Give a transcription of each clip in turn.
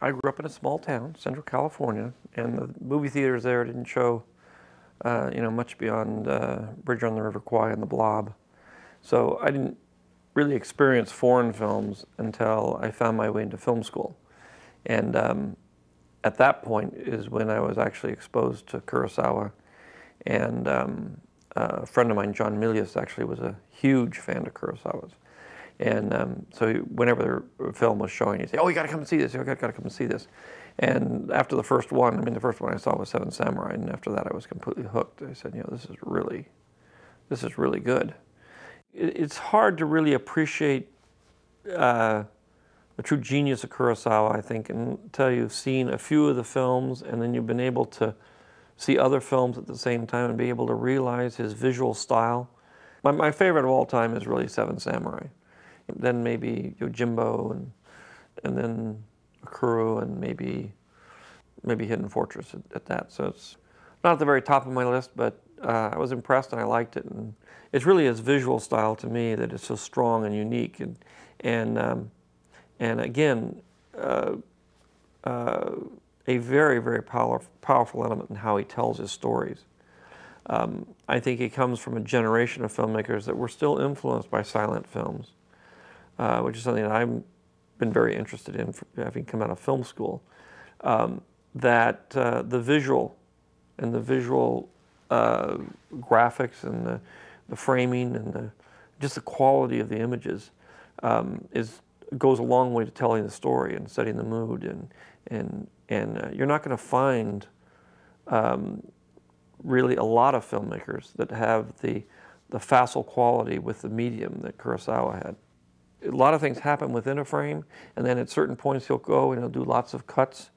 I grew up in a small town, Central California, and the movie theaters there didn't show, much beyond Bridge on the River Kwai and The Blob. So I didn't really experience foreign films until I found my way into film school. And at that point is when I was actually exposed to Kurosawa. And a friend of mine, John Milius, actually was a huge fan of Kurosawa's. And so whenever a film was showing, he'd say, "Oh, you got to come and see this. You got to come and see this." And after the first one, the first one I saw was Seven Samurai, and after that I was completely hooked. I said, this is really good. It's hard to really appreciate the true genius of Kurosawa, I think, until you've seen a few of the films, and then you've been able to see other films at the same time and be able to realize his visual style. My favorite of all time is really Seven Samurai. Then maybe Yojimbo, and then Akira, and maybe Hidden Fortress at that. So it's not at the very top of my list, but I was impressed and I liked it. And it's really his visual style to me that is so strong and unique, and again, a very, very powerful element in how he tells his stories. I think he comes from a generation of filmmakers that were still influenced by silent films, which is something that I've been very interested in, having come out of film school. That the visual graphics and the framing and just the quality of the images goes a long way to telling the story and setting the mood, and you're not going to find really a lot of filmmakers that have the facile quality with the medium that Kurosawa had. A lot of things happen within a frame, and then at certain points he'll go and he'll do lots of cuts.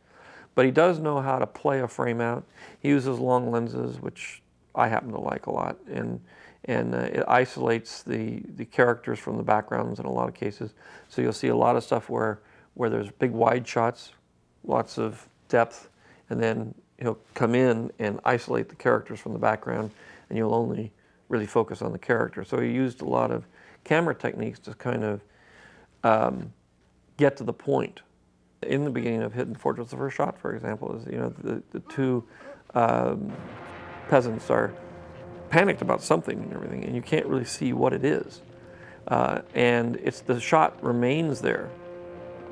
But he does know how to play a frame out. He uses long lenses, which I happen to like a lot, and it isolates the characters from the backgrounds in a lot of cases. So you'll see a lot of stuff where there's big wide shots, lots of depth, and then he'll come in and isolate the characters from the background, and you'll only really focus on the character. So he used a lot of camera techniques to kind of get to the point. In the beginning of Hidden Fortress, the first shot, for example, is the two peasants are panicked about something and everything, and you can't really see what it is. And the shot remains there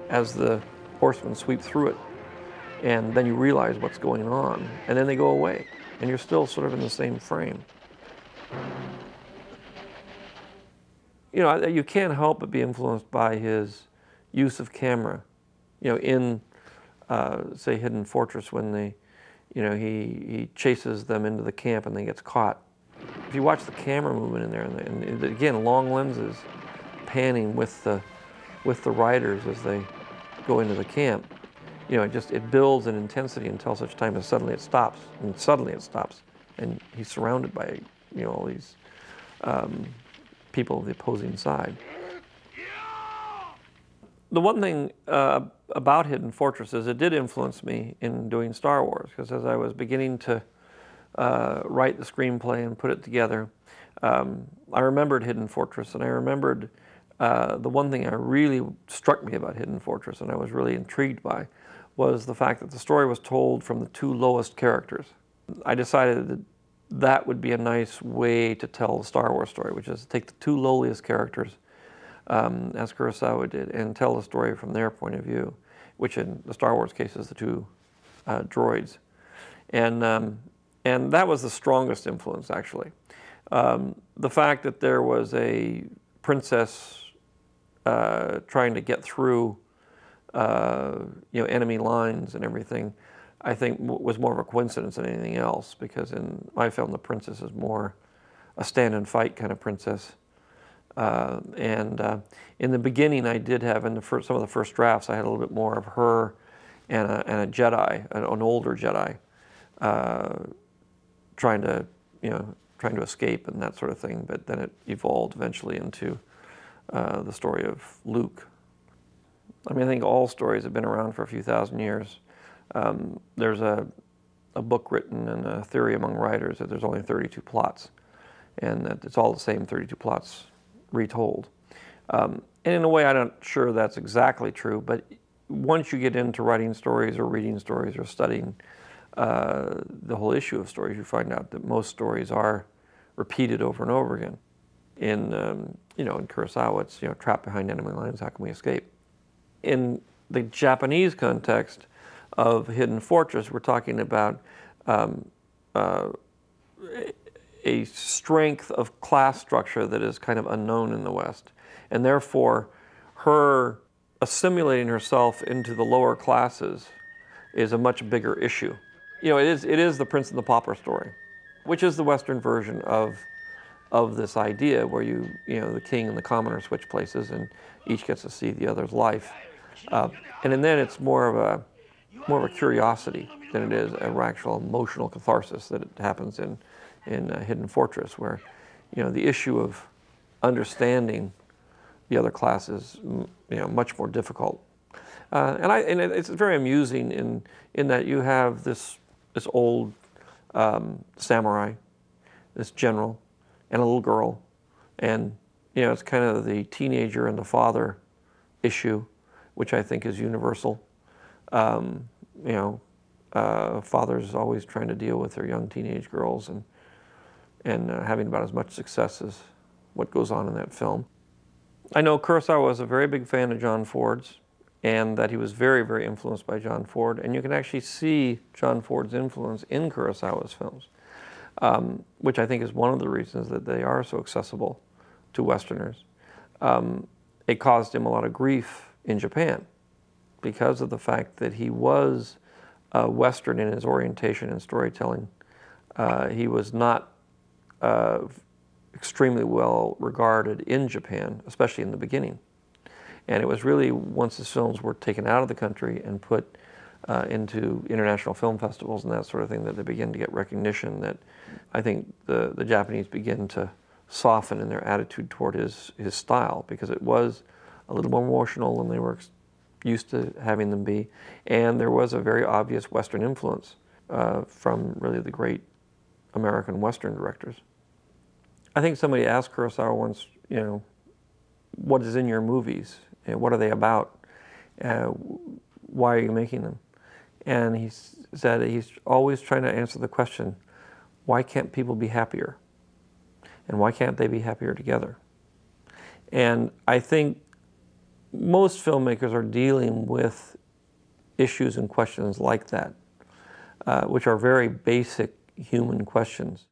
as the horsemen sweep through it, and then you realize what's going on, and then they go away, and you're still sort of in the same frame. You can't help but be influenced by his use of camera. In say Hidden Fortress, when he chases them into the camp and then gets caught. If you watch the camera movement in there, and again, long lenses panning with the riders as they go into the camp, it builds in intensity until such time as suddenly it stops, and he's surrounded by all these people of the opposing side. The one thing about Hidden Fortress is it did influence me in doing Star Wars, because as I was beginning to write the screenplay and put it together, I remembered Hidden Fortress, and I remembered the one thing that really struck me about Hidden Fortress and I was really intrigued by was the fact that the story was told from the two lowest characters. I decided that would be a nice way to tell the Star Wars story, which is to take the two lowliest characters, as Kurosawa did, and tell the story from their point of view, which in the Star Wars case is the two droids. And that was the strongest influence, actually. The fact that there was a princess trying to get through enemy lines and everything, I think was more of a coincidence than anything else, because in my film the princess is more a stand and fight kind of princess. In the beginning I did have, in some of the first drafts, I had a little bit more of her and a Jedi, an older Jedi, trying to escape and that sort of thing, but then it evolved eventually into the story of Luke. I think all stories have been around for a few thousand years. There's a book written and a theory among writers that there's only 32 plots, and that it's all the same 32 plots retold. And in a way, I'm not sure that's exactly true, but once you get into writing stories or reading stories or studying the whole issue of stories, you find out that most stories are repeated over and over again. In in Kurosawa, it's trapped behind enemy lines. How can we escape? In the Japanese context of Hidden Fortress, we're talking about a strength of class structure that is kind of unknown in the West, and therefore her assimilating herself into the lower classes is a much bigger issue. It is the Prince and the Pauper story, which is the Western version of this idea where the king and the commoner switch places and each gets to see the other's life, and then it's more of a curiosity than it is an actual emotional catharsis that happens in Hidden Fortress, where the issue of understanding the other class is much more difficult, and it's very amusing in that you have this old samurai, this general, and a little girl, and it's kind of the teenager and the father issue, which I think is universal. Fathers always trying to deal with their young teenage girls and having about as much success as what goes on in that film. I know Kurosawa was a very big fan of John Ford's, and that he was very, very influenced by John Ford, and you can actually see John Ford's influence in Kurosawa's films, which I think is one of the reasons that they are so accessible to Westerners. It caused him a lot of grief in Japan because of the fact that he was Western in his orientation and storytelling. He was not extremely well regarded in Japan, especially in the beginning. And it was really once his films were taken out of the country and put into international film festivals and that sort of thing that they begin to get recognition, that I think the Japanese begin to soften in their attitude toward his style, because it was a little more emotional than they were used to having them be. And there was a very obvious Western influence from really the great American Western directors. I think somebody asked Kurosawa once, what is in your movies? What are they about? Why are you making them? And he said he's always trying to answer the question, why can't people be happier? And why can't they be happier together? And I think most filmmakers are dealing with issues and questions like that, which are very basic human questions.